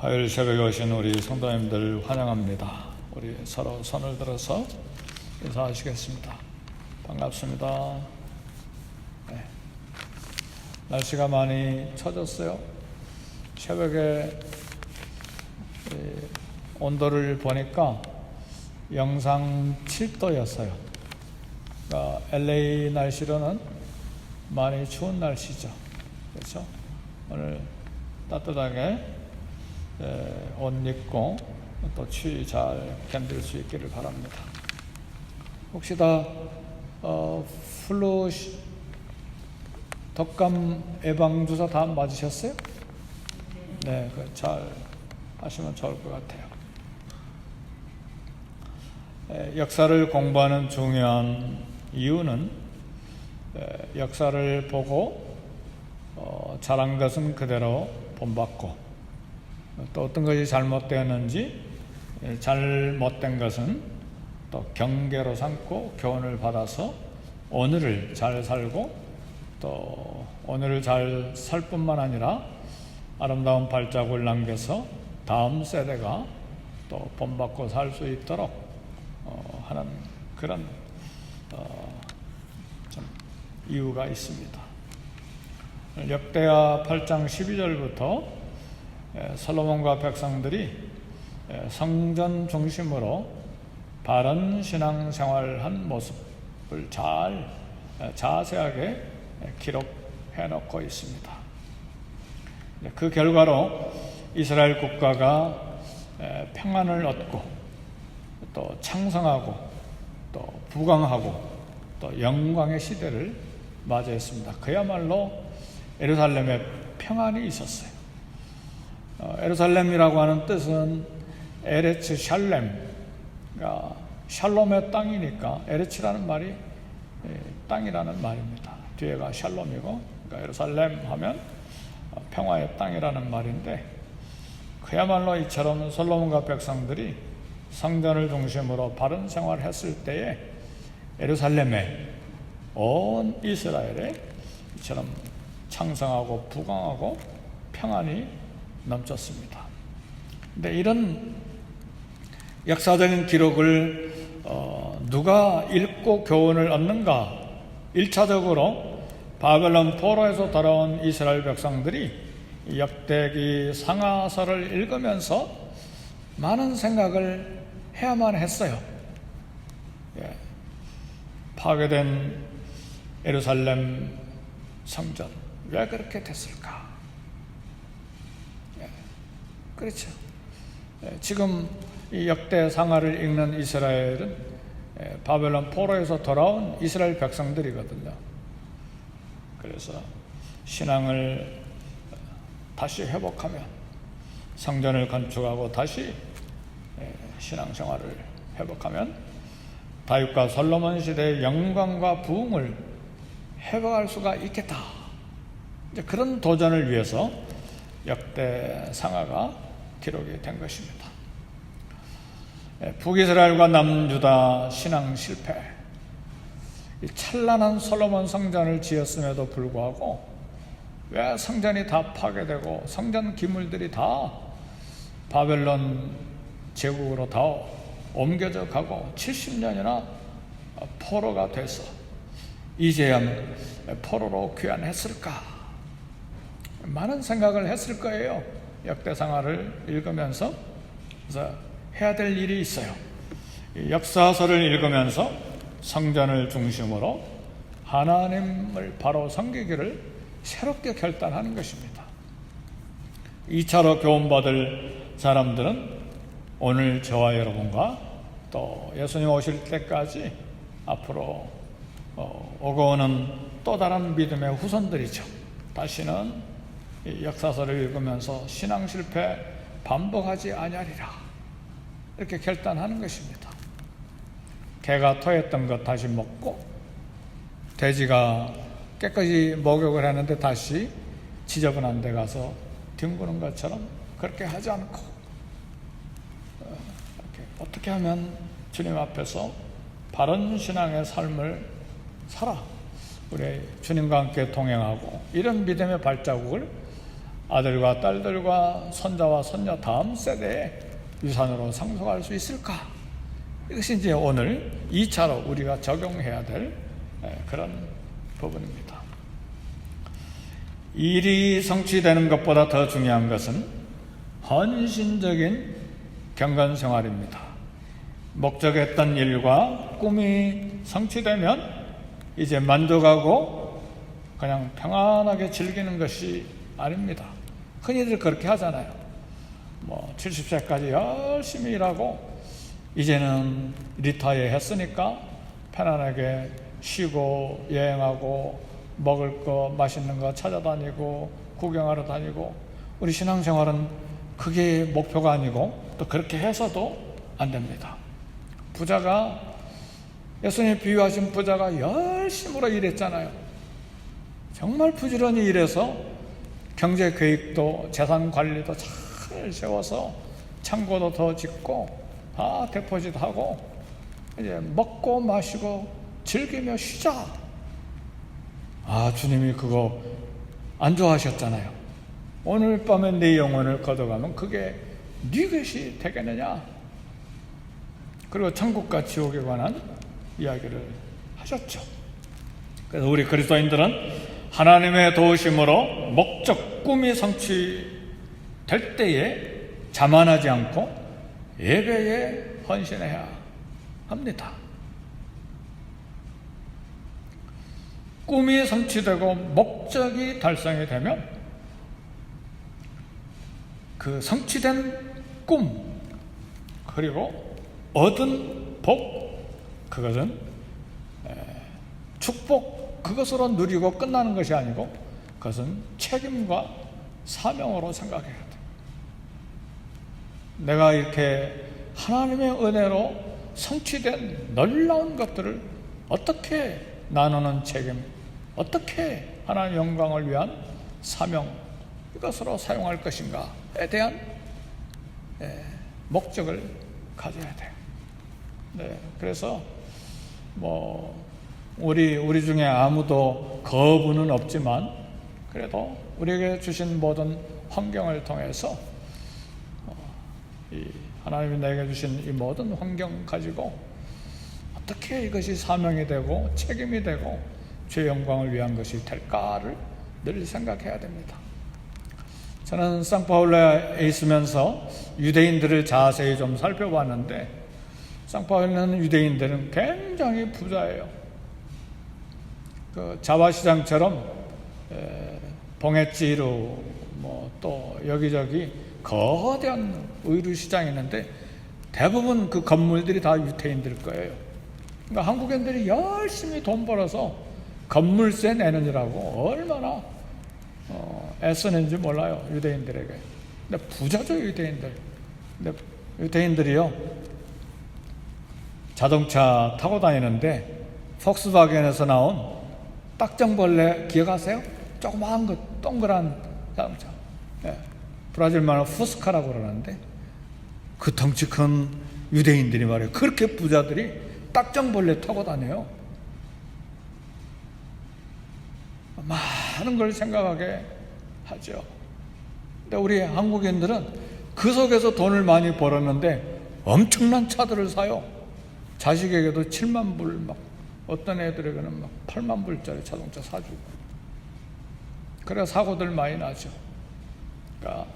화요일 새벽에 오신 우리 성도님들 환영합니다. 우리 서로 손을 들어서 인사하시겠습니다. 반갑습니다. 네. 날씨가 많이 처졌어요. 새벽에 온도를 보니까 영상 7도였어요. 그러니까 LA 날씨로는 많이 추운 날씨죠. 그렇죠? 오늘 따뜻하게 옷 입고 또 추위 잘 견딜 수 있기를 바랍니다. 혹시 다 플루 독감 예방주사 다 맞으셨어요? 네, 잘 하시면 좋을 것 같아요. 역사를 공부하는 중요한 이유는 역사를 보고 잘한 것은 그대로 본받고 또 어떤 것이 잘못되었는지 잘못된 것은 또 경계로 삼고 교훈을 받아서 오늘을 잘 살고 또 오늘을 잘 살 뿐만 아니라 아름다운 발자국을 남겨서 다음 세대가 또 본받고 살 수 있도록 하는 그런 좀 이유가 있습니다. 역대하 8장 12절부터 솔로몬과 백성들이 성전 중심으로 바른 신앙생활한 모습을 자세하게 기록해 놓고 있습니다. 그 결과로 이스라엘 국가가 평안을 얻고 또 창성하고 또 부강하고 또 영광의 시대를 맞이했습니다. 그야말로 예루살렘에 평안이 있었어요. 예루살렘이라고 하는 뜻은 에레츠 샬렘, 그러니까 샬롬의 땅이니까 에레츠라는 말이 땅이라는 말입니다. 뒤에가 샬롬이고, 그러니까 예루살렘 하면 평화의 땅이라는 말인데, 그야말로 이처럼 솔로몬과 백성들이 성전을 중심으로 바른 생활을 했을 때에 예루살렘에 온 이스라엘에 이처럼 창성하고 부강하고 평안이 넘쳤습니다. 근데 이런 역사적인 기록을 누가 읽고 교훈을 얻는가? 1차적으로 바벨론 포로에서 돌아온 이스라엘 백성들이 역대기 상하서를 읽으면서 많은 생각을 해야만 했어요. 파괴된 예루살렘 성전 왜 그렇게 됐을까? 그렇죠. 지금 이 역대 상하를 읽는 이스라엘은 바벨론 포로에서 돌아온 이스라엘 백성들이거든요. 그래서 신앙을 다시 회복하면 성전을 건축하고 다시 신앙생활을 회복하면 다윗과 솔로몬 시대의 영광과 부흥을 회복할 수가 있겠다. 이제 그런 도전을 위해서 역대 상하가 기록이 된 것입니다. 북이스라엘과 남유다 신앙 실패, 찬란한 솔로몬 성전을 지었음에도 불구하고 왜 성전이 다 파괴되고 성전 기물들이 다 바벨론 제국으로 다 옮겨져 가고 70년이나 포로가 돼서 이제야 포로로 귀환했을까? 많은 생각을 했을 거예요. 역대상하를 읽으면서. 그래서 해야 될 일이 있어요. 역사서를 읽으면서 성전을 중심으로 하나님을 바로 섬기기를 새롭게 결단하는 것입니다. 2차로 교훈받을 사람들은 오늘 저와 여러분과 또 예수님 오실 때까지 앞으로 오고 오는 또 다른 믿음의 후손들이죠. 다시는 역사서를 읽으면서 신앙 실패 반복하지 아니하리라, 이렇게 결단하는 것입니다. 개가 토했던 것 다시 먹고 돼지가 깨끗이 목욕을 했는데 다시 지저분한 데 가서 뒹구는 것처럼 그렇게 하지 않고 어떻게 하면 주님 앞에서 바른 신앙의 삶을 살아 우리 주님과 함께 동행하고 이런 믿음의 발자국을 아들과 딸들과 손자와 손녀 다음 세대의 유산으로 상속할 수 있을까? 이것이 이제 오늘 2차로 우리가 적용해야 될 그런 부분입니다. 일이 성취되는 것보다 더 중요한 것은 헌신적인 경건 생활입니다. 목적했던 일과 꿈이 성취되면 이제 만족하고 그냥 평안하게 즐기는 것이 아닙니다. 흔히들 그렇게 하잖아요. 70세까지 열심히 일하고 이제는 리타이어 했으니까 편안하게 쉬고 여행하고 먹을 거 맛있는 거 찾아다니고 구경하러 다니고, 우리 신앙생활은 그게 목표가 아니고 또 그렇게 해서도 안 됩니다. 부자가, 예수님이 비유하신 부자가 열심으로 일했잖아요. 정말 부지런히 일해서 경제 계획도 재산 관리도 잘 세워서 창고도 더 짓고 다 데포짓하고 이제 먹고 마시고 즐기며 쉬자. 주님이 그거 안 좋아하셨잖아요. 오늘 밤에 내 영혼을 걷어가면 그게 네 것이 되겠느냐. 그리고 천국과 지옥에 관한 이야기를 하셨죠. 그래서 우리 그리스도인들은 하나님의 도우심으로 목적, 꿈이 성취될 때에 자만하지 않고 예배에 헌신해야 합니다. 꿈이 성취되고 목적이 달성이 되면 그 성취된 꿈 그리고 얻은 복, 그것은 축복, 그것으로 누리고 끝나는 것이 아니고 그것은 책임과 사명으로 생각해야 돼. 내가 이렇게 하나님의 은혜로 성취된 놀라운 것들을 어떻게 나누는 책임, 어떻게 하나님의 영광을 위한 사명, 이것으로 사용할 것인가에 대한 목적을 가져야 돼요. 그래서 우리 중에 아무도 거부는 없지만 그래도 우리에게 주신 모든 환경을 통해서 이 하나님이 내게 주신 이 모든 환경 가지고 어떻게 이것이 사명이 되고 책임이 되고 주의 영광을 위한 것이 될까를 늘 생각해야 됩니다. 저는 상파울레에 있으면서 유대인들을 자세히 좀 살펴봤는데, 상파울레는 유대인들은 굉장히 부자예요. 그 자와시장처럼 봉해지루 또 여기저기 거대한 의류 시장이 있는데 대부분 그 건물들이 다 유대인들 거예요. 그러니까 한국인들이 열심히 돈 벌어서 건물세 내느니라고 얼마나 애쓰는지 몰라요, 유대인들에게. 근데 부자죠, 유대인들. 근데 유대인들이요, 자동차 타고 다니는데 폭스바겐에서 나온 딱정벌레 기억하세요? 조그마한 거 동그란 자동차. 브라질 말로 후스카라고 그러는데 그 덩치 큰 유대인들이 말이에요, 그렇게 부자들이 딱정벌레 타고 다녀요. 많은 걸 생각하게 하죠. 근데 우리 한국인들은 그 속에서 돈을 많이 벌었는데 엄청난 차들을 사요. 자식에게도 7만 불, 어떤 애들에게는 8만 불짜리 자동차 사주고. 그래 사고들 많이 나죠. 그러니까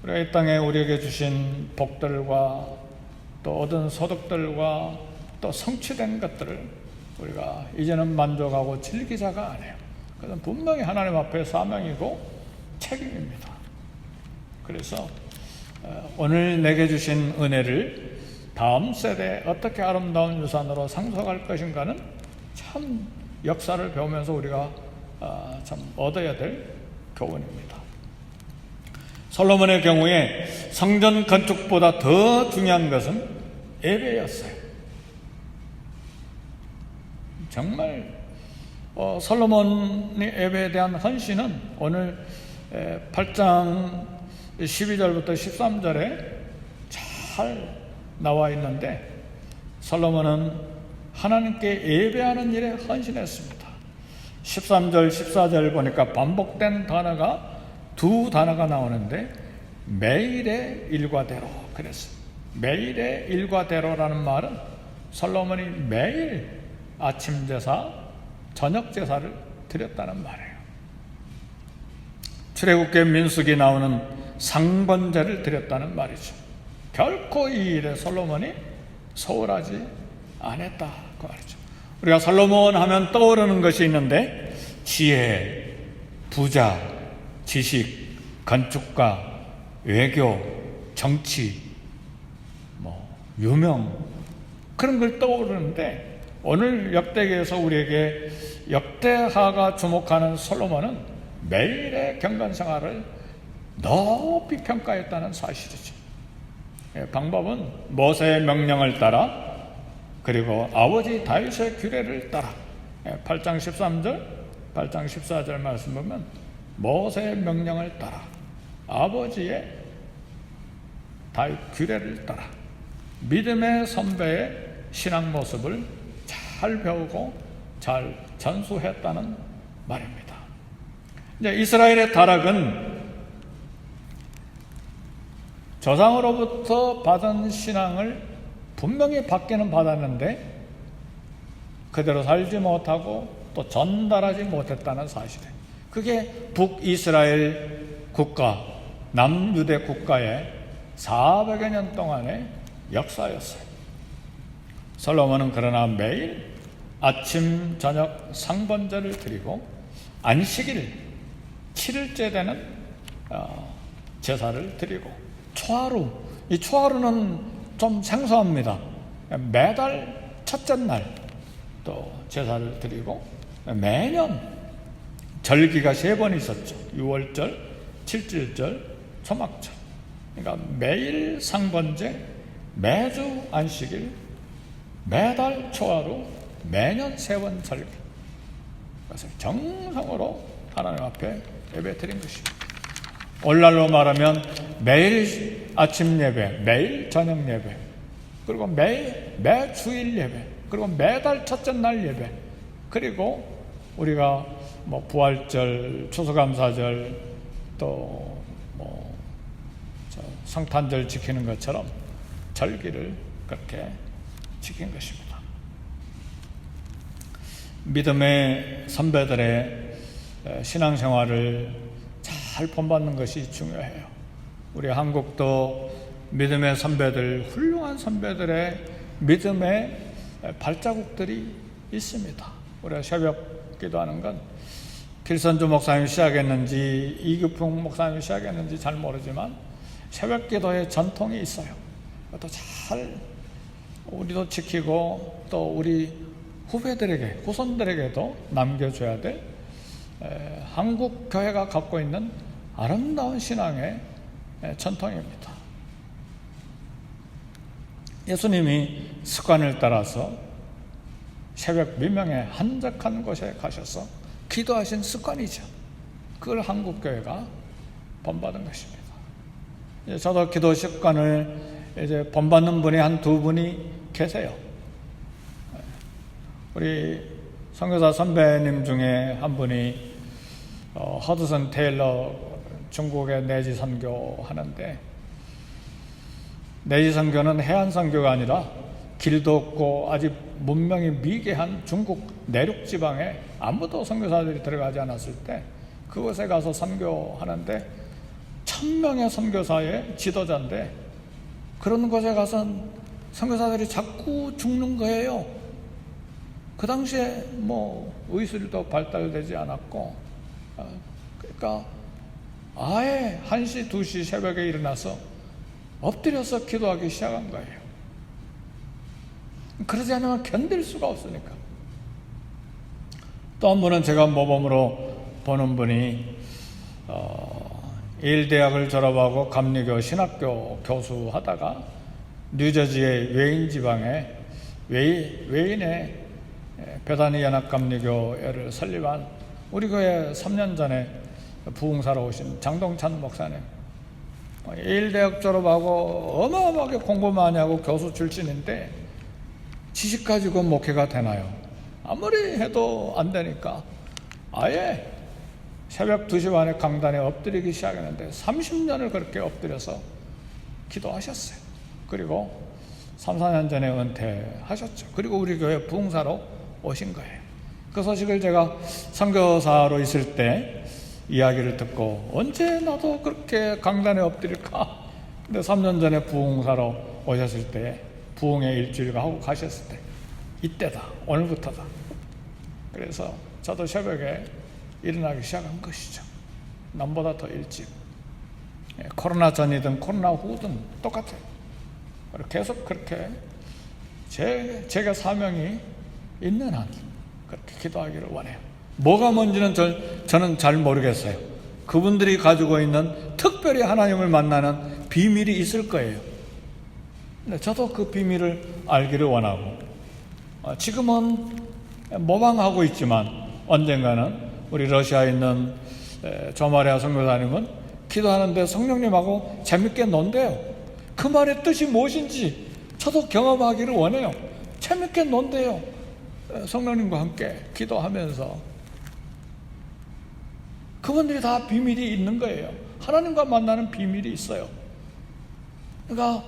우리가 이 땅에 우리에게 주신 복들과 또 얻은 소득들과 또 성취된 것들을 우리가 이제는 만족하고 즐기자가 아니에요. 그것은 분명히 하나님 앞에 사명이고 책임입니다. 그래서 오늘 내게 주신 은혜를 다음 세대에 어떻게 아름다운 유산으로 상속할 것인가는 참 역사를 배우면서 우리가 참 얻어야 될 교훈입니다. 솔로몬의 경우에 성전 건축보다 더 중요한 것은 예배였어요. 정말 솔로몬의 예배에 대한 헌신은 오늘 8장 12절부터 13절에 잘 나와 있는데, 솔로몬은 하나님께 예배하는 일에 헌신했습니다. 13절 14절 보니까 반복된 단어가 두 단어가 나오는데 매일의 일과대로 그랬어요. 매일의 일과대로라는 말은 솔로몬이 매일 아침 제사, 저녁 제사를 드렸다는 말이에요. 출애굽기 민수기 나오는 상번제를 드렸다는 말이죠. 결코 이 일에 솔로몬이 소홀하지 않았다 그 말이죠. 우리가 솔로몬 하면 떠오르는 것이 있는데 지혜, 부자, 지식, 건축가, 외교, 정치, 유명 그런 걸 떠오르는데 오늘 역대기에서 우리에게 역대하가 주목하는 솔로몬은 매일의 경건생활을 높이 평가했다는 사실이죠. 방법은 모세의 명령을 따라 그리고 아버지 다윗의 규례를 따라 8장 13절, 8장 14절 말씀 보면 모세의 명령을 따라 아버지의 다윗 규례를 따라 믿음의 선배의 신앙 모습을 잘 배우고 잘 전수했다는 말입니다. 이제 이스라엘의 타락은 조상으로부터 받은 신앙을 분명히 받기는 받았는데 그대로 살지 못하고 또 전달하지 못했다는 사실이에요. 그게 북이스라엘 국가, 남유대 국가의 400여 년 동안의 역사였어요. 솔로몬은 그러나 매일 아침 저녁 상번제를 드리고 안식일 7일째 되는 제사를 드리고 초하루, 이 초하루는 좀 생소합니다. 매달 첫째 날 또 제사를 드리고 매년 절기가 3번 있었죠. 6월절, 7.7절, 초막절. 그러니까 매일 상번제, 매주 안식일, 매달 초하루, 매년 3번 절기. 그래서 정성으로 하나님 앞에 예배 드린 것입니다. 오늘날로 말하면 매일 아침 예배, 매일 저녁 예배, 그리고 매주일 예배, 그리고 매달 첫째 날 예배, 그리고 우리가 부활절, 추수감사절, 또 성탄절 지키는 것처럼 절기를 그렇게 지킨 것입니다. 믿음의 선배들의 신앙생활을 잘 본받는 것이 중요해요. 우리 한국도 믿음의 선배들, 훌륭한 선배들의 믿음의 발자국들이 있습니다. 우리가 새벽 기도하는 건 필선주 목사님이 시작했는지 이규풍 목사님이 시작했는지 잘 모르지만 새벽 기도의 전통이 있어요. 또 잘 우리도 지키고 또 우리 후배들에게, 후손들에게도 남겨줘야 될 한국 교회가 갖고 있는 아름다운 신앙의 전통입니다. 예수님이 습관을 따라서 새벽 미명에 한적한 곳에 가셔서 기도하신 습관이죠. 그걸 한국 교회가 본받은 것입니다. 저도 기도 습관을 이제 본받는 분이 한 2분이 계세요. 우리 선교사 선배님 중에 한 분이 허드슨 테일러 중국에 내지 선교 하는데, 내지 선교는 해안 선교가 아니라 길도 없고 아직 문명이 미개한 중국 내륙 지방에 아무도 선교사들이 들어가지 않았을 때 그곳에 가서 선교하는데 1000명의 선교사의 지도자인데, 그런 곳에 가서 선교사들이 자꾸 죽는 거예요. 그 당시에 의술도 발달되지 않았고, 그러니까 아예 1시, 2시 새벽에 일어나서 엎드려서 기도하기 시작한 거예요. 그러지 않으면 견딜 수가 없으니까. 또 한 분은 제가 모범으로 보는 분이 예일대학을 졸업하고 감리교 신학교 교수 하다가 뉴저지의 웨인 지방에 웨인의 베다니 연합감리교회를 설립한 우리 교회 3년 전에 부흥사로 오신 장동찬 목사님, 예일대학 졸업하고 어마어마하게 공부 많이 하고 교수 출신인데 지식 가지고 목회가 되나요? 아무리 해도 안 되니까 아예 새벽 2시 반에 강단에 엎드리기 시작했는데 30년을 그렇게 엎드려서 기도하셨어요. 그리고 3, 4년 전에 은퇴하셨죠. 그리고 우리 교회 부흥사로 오신 거예요. 그 소식을 제가 선교사로 있을 때 이야기를 듣고 언제 나도 그렇게 강단에 엎드릴까? 근데 3년 전에 부흥사로 오셨을 때 부흥의 일주일가 하고 가셨을 때 이때다, 오늘부터다. 그래서 저도 새벽에 일어나기 시작한 것이죠. 남보다 더 일찍. 코로나 전이든 코로나 후든 똑같아요. 계속 그렇게 제가 사명이 있는 한 그렇게 기도하기를 원해요. 뭐가 뭔지는 저는 잘 모르겠어요. 그분들이 가지고 있는 특별히 하나님을 만나는 비밀이 있을 거예요. 근데 저도 그 비밀을 알기를 원하고, 지금은 모방하고 있지만 언젠가는 우리 러시아에 있는 조마리아 선교사님은 기도하는데 성령님하고 재밌게 논대요. 그 말의 뜻이 무엇인지 저도 경험하기를 원해요. 재밌게 논대요. 성령님과 함께 기도하면서. 그분들이 다 비밀이 있는 거예요. 하나님과 만나는 비밀이 있어요. 그러니까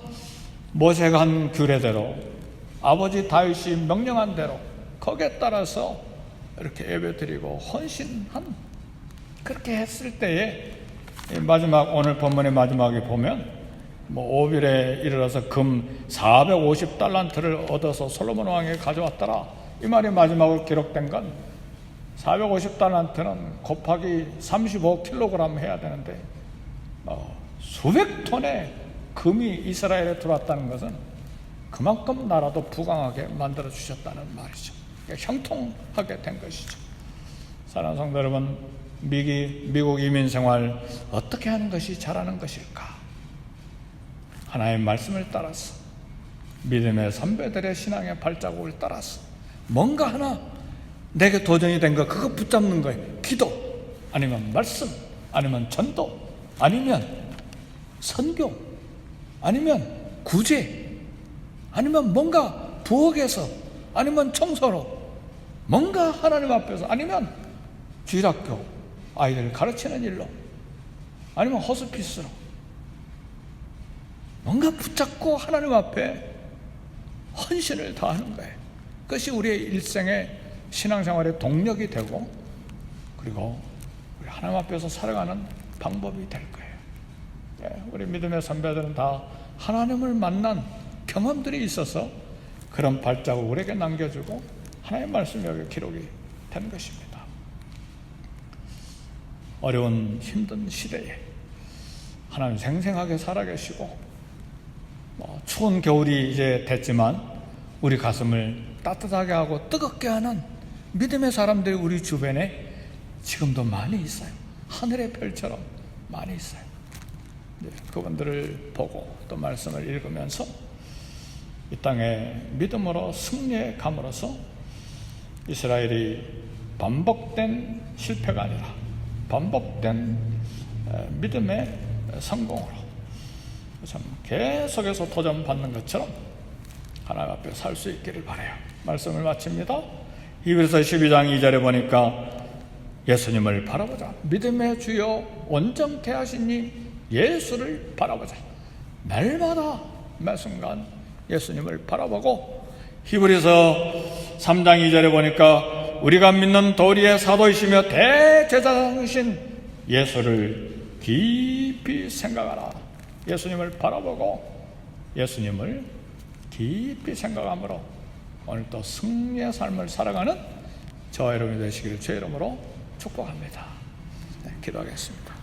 모세가 한 규례대로, 아버지 다윗이 명령한 대로 거기에 따라서 이렇게 예배드리고 헌신한, 그렇게 했을 때에 마지막 오늘 본문의 마지막에 보면 오빌에 이르러서 금 450달란트를 얻어서 솔로몬 왕에게 가져왔더라, 이 말이 마지막으로 기록된 건 450달란트는 곱하기 35kg 해야 되는데 수백 톤의 금이 이스라엘에 들어왔다는 것은 그만큼 나라도 부강하게 만들어 주셨다는 말이죠. 형통하게 된 것이죠. 사랑하는 성도 여러분, 미국 이민 생활 어떻게 하는 것이 잘하는 것일까? 하나님의 말씀을 따라서, 믿음의 선배들의 신앙의 발자국을 따라서 뭔가 하나 내게 도전이 된 거, 그거 붙잡는 거예요. 기도, 아니면 말씀, 아니면 전도, 아니면 선교, 아니면 구제, 아니면 뭔가 부엌에서, 아니면 청소로, 뭔가 하나님 앞에서, 아니면 주일학교 아이들을 가르치는 일로, 아니면 호스피스로 뭔가 붙잡고 하나님 앞에 헌신을 다하는 거예요. 그것이 우리의 일생의 신앙생활의 동력이 되고, 그리고 우리 하나님 앞에서 살아가는 방법이 될 거예요. 우리 믿음의 선배들은 다 하나님을 만난 경험들이 있어서 그런 발자국 우리에게 남겨주고 하나님의 말씀이 여기 기록이 된 것입니다. 어려운 힘든 시대에 하나님 생생하게 살아계시고, 추운 겨울이 이제 됐지만 우리 가슴을 따뜻하게 하고 뜨겁게 하는 믿음의 사람들이 우리 주변에 지금도 많이 있어요. 하늘의 별처럼 많이 있어요. 그분들을 보고 또 말씀을 읽으면서 이 땅에 믿음으로 승리에 감으로써 이스라엘이 반복된 실패가 아니라 반복된 믿음의 성공으로 참 계속해서 도전받는 것처럼 하나님 앞에 살 수 있기를 바라요. 말씀을 마칩니다. 히브리서 12장 2절에 보니까 예수님을 바라보자. 믿음의 주요 온전케 하신 이 예수를 바라보자. 날마다 매 순간 예수님을 바라보고, 히브리서 3장 2절에 보니까 우리가 믿는 도리의 사도이시며 대제사장이신 예수를 깊이 생각하라. 예수님을 바라보고 예수님을 깊이 생각함으로 오늘도 승리의 삶을 살아가는 저와 여러분이 되시기를 주의 이름으로 축복합니다. 기도하겠습니다.